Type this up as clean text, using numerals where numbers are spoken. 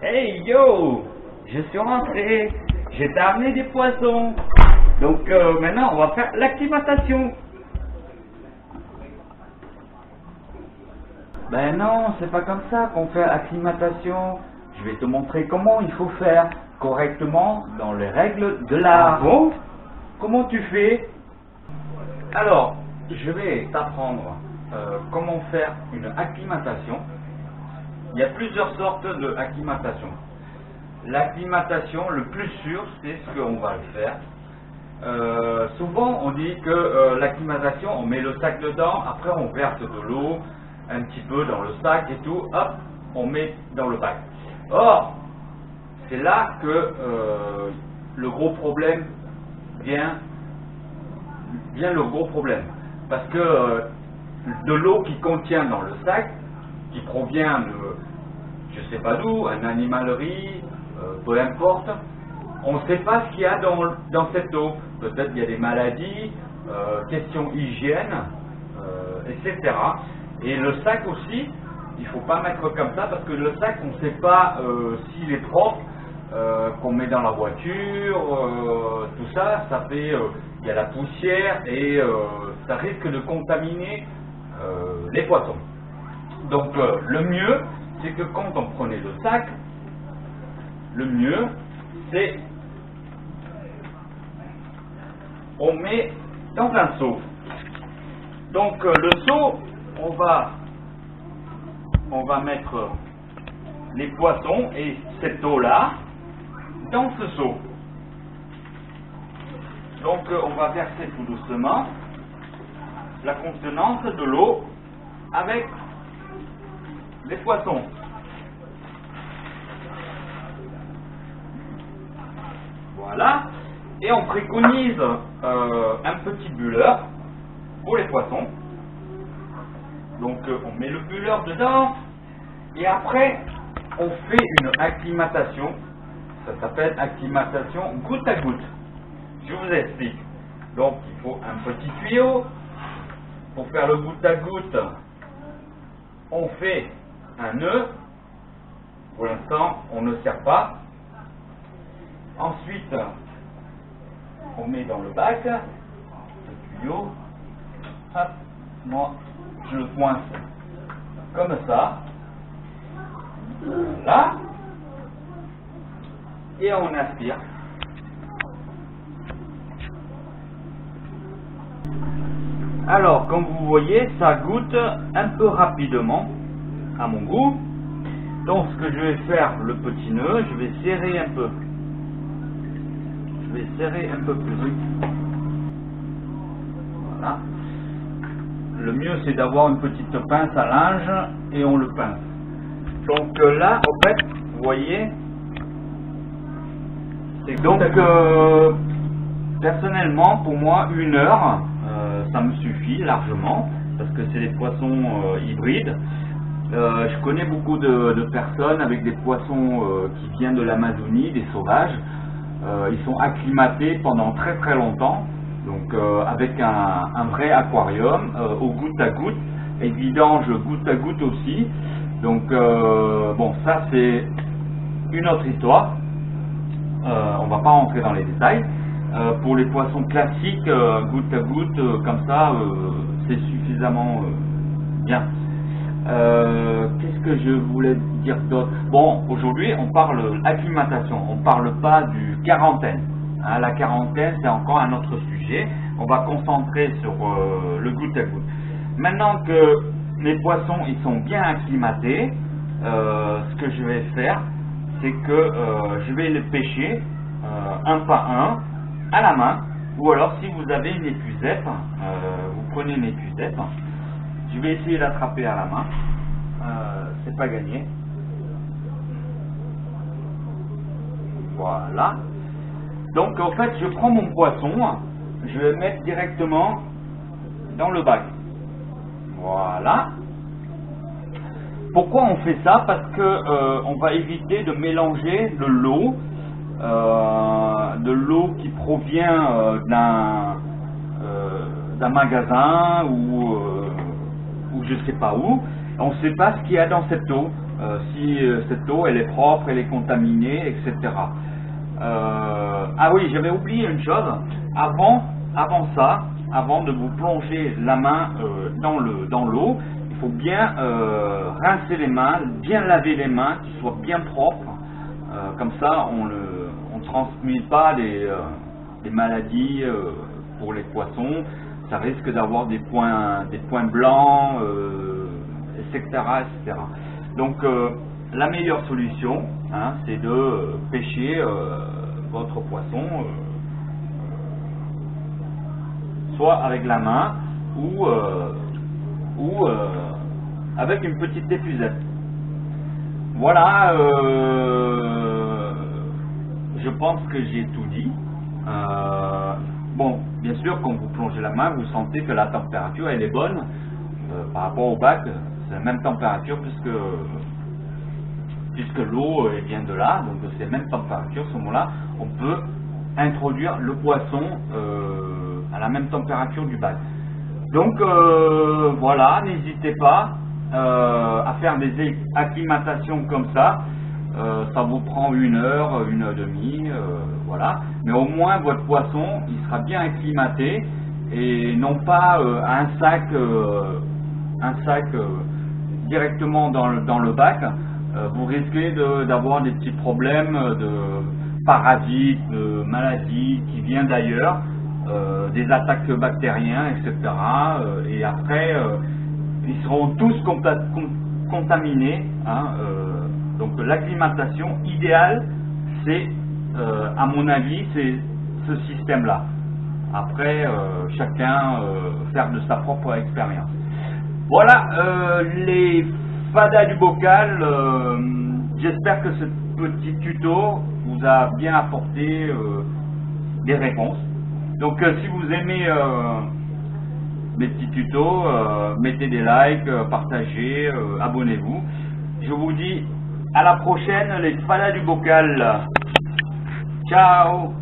Hey yo, je suis rentré, j'ai amené des poissons. Donc maintenant on va faire l'acclimatation. Ben non, c'est pas comme ça qu'on fait l'acclimatation. Je vais te montrer comment il faut faire correctement dans les règles de l'art. Ah bon? Comment tu fais? Alors, je vais t'apprendre comment faire une acclimatation. Il y a plusieurs sortes d'acclimatation. L'acclimatation, le plus sûr, c'est ce qu'on va le faire. Souvent, on dit que l'acclimatation, on met le sac dedans, après on verse de l'eau un petit peu dans le sac et tout, hop, on met dans le bac. Or, c'est là que le gros problème vient le gros problème. Parce que de l'eau qui contient dans le sac, qui provient de, je sais pas d'où, une animalerie, peu importe, on ne sait pas ce qu'il y a dans cette eau. Peut-être il y a des maladies, question hygiène, etc. Et le sac aussi, il ne faut pas mettre comme ça parce que le sac, on ne sait pas s'il est propre, qu'on met dans la voiture, tout ça, ça fait, il y a la poussière et ça risque de contaminer les poissons. Donc le mieux, c'est que quand on prenait le sac, le mieux, c'est on met dans un seau. Donc le seau, on va mettre les poissons et cette eau-là dans ce seau. Donc on va verser tout doucement la contenance de l'eau avec les poissons. Voilà. Et on préconise un petit bulleur pour les poissons. Donc on met le bulleur dedans et après on fait une acclimatation. Ça s'appelle acclimatation goutte à goutte. Je vous explique. Donc il faut un petit tuyau. Pour faire le goutte à goutte, on fait un nœud. Pour l'instant, on ne sert pas. Ensuite, on met dans le bac le tuyau. Hop, moi, je le coince comme ça. Là. Et on aspire. Alors, comme vous voyez, ça goûte un peu rapidement, à mon goût. Donc, ce que je vais faire, le petit nœud, je vais serrer un peu. Je vais serrer un peu plus. Voilà. Le mieux, c'est d'avoir une petite pince à linge et on le pince. Donc là, en fait, vous voyez, donc personnellement, pour moi, 1 heure, ça me suffit largement, parce que c'est des poissons hybrides. Je connais beaucoup de personnes avec des poissons qui viennent de l'Amazonie, des sauvages. Ils sont acclimatés pendant très très longtemps, donc avec un vrai aquarium, au goutte à goutte, et vidange goutte à goutte aussi. Donc bon, ça c'est une autre histoire. On va pas rentrer dans les détails. Pour les poissons classiques, goutte à goutte, comme ça, c'est suffisamment bien. Qu'est-ce que je voulais dire d'autre? Bon, aujourd'hui, on parle acclimatation, on parle pas du quarantaine. Hein, la quarantaine, c'est encore un autre sujet. On va concentrer sur le goutte à goutte. Maintenant que les poissons, ils sont bien acclimatés, ce que je vais faire, c'est que je vais les pêcher un par un, à la main, ou alors si vous avez une épuisette, vous prenez une épuisette. Je vais essayer d'attraper à la main, c'est pas gagné. Voilà. Donc en fait, je prends mon poisson, je vais le mettre directement dans le bac. Voilà. Pourquoi on fait ça? Parce que on va éviter de mélanger de l'eau qui provient d'un magasin ou je sais pas où. On ne sait pas ce qu'il y a dans cette eau. si cette eau elle est propre, elle est contaminée, etc. Ah oui, j'avais oublié une chose. Avant ça, avant de vous plonger la main dans l'eau, il faut bien rincer les mains, bien laver les mains, qu'ils soient bien propres. Comme ça, on ne transmet pas des maladies pour les poissons. Ça risque d'avoir des points blancs, etc., etc. Donc, la meilleure solution, hein, c'est de pêcher votre poisson soit avec la main ou avec une petite épuisette. Voilà, je pense que j'ai tout dit. Bon, bien sûr, quand vous plongez la main, vous sentez que la température elle est bonne par rapport au bac. C'est la même température puisque l'eau vient de là, donc c'est la même température. À ce moment-là, on peut introduire le poisson à la même température du bac. Donc voilà, n'hésitez pas à faire des acclimatations comme ça. Ça vous prend 1 heure, 1 heure et demie, voilà. Mais au moins votre poisson, il sera bien acclimaté et non pas un sac directement dans le bac. Vous risquez d'avoir des petits problèmes de parasites, de maladies qui viennent d'ailleurs, des attaques bactériennes, etc. Et après, ils seront tous contaminés. Hein, donc l'acclimatation idéale, c'est, à mon avis, c'est ce système-là. Après, chacun faire de sa propre expérience. Voilà les fadas du bocal. J'espère que ce petit tuto vous a bien apporté des réponses. Donc si vous aimez mes petits tutos, mettez des likes, partagez, abonnez-vous. Je vous dis à la prochaine, les fadas du bocal. Ciao.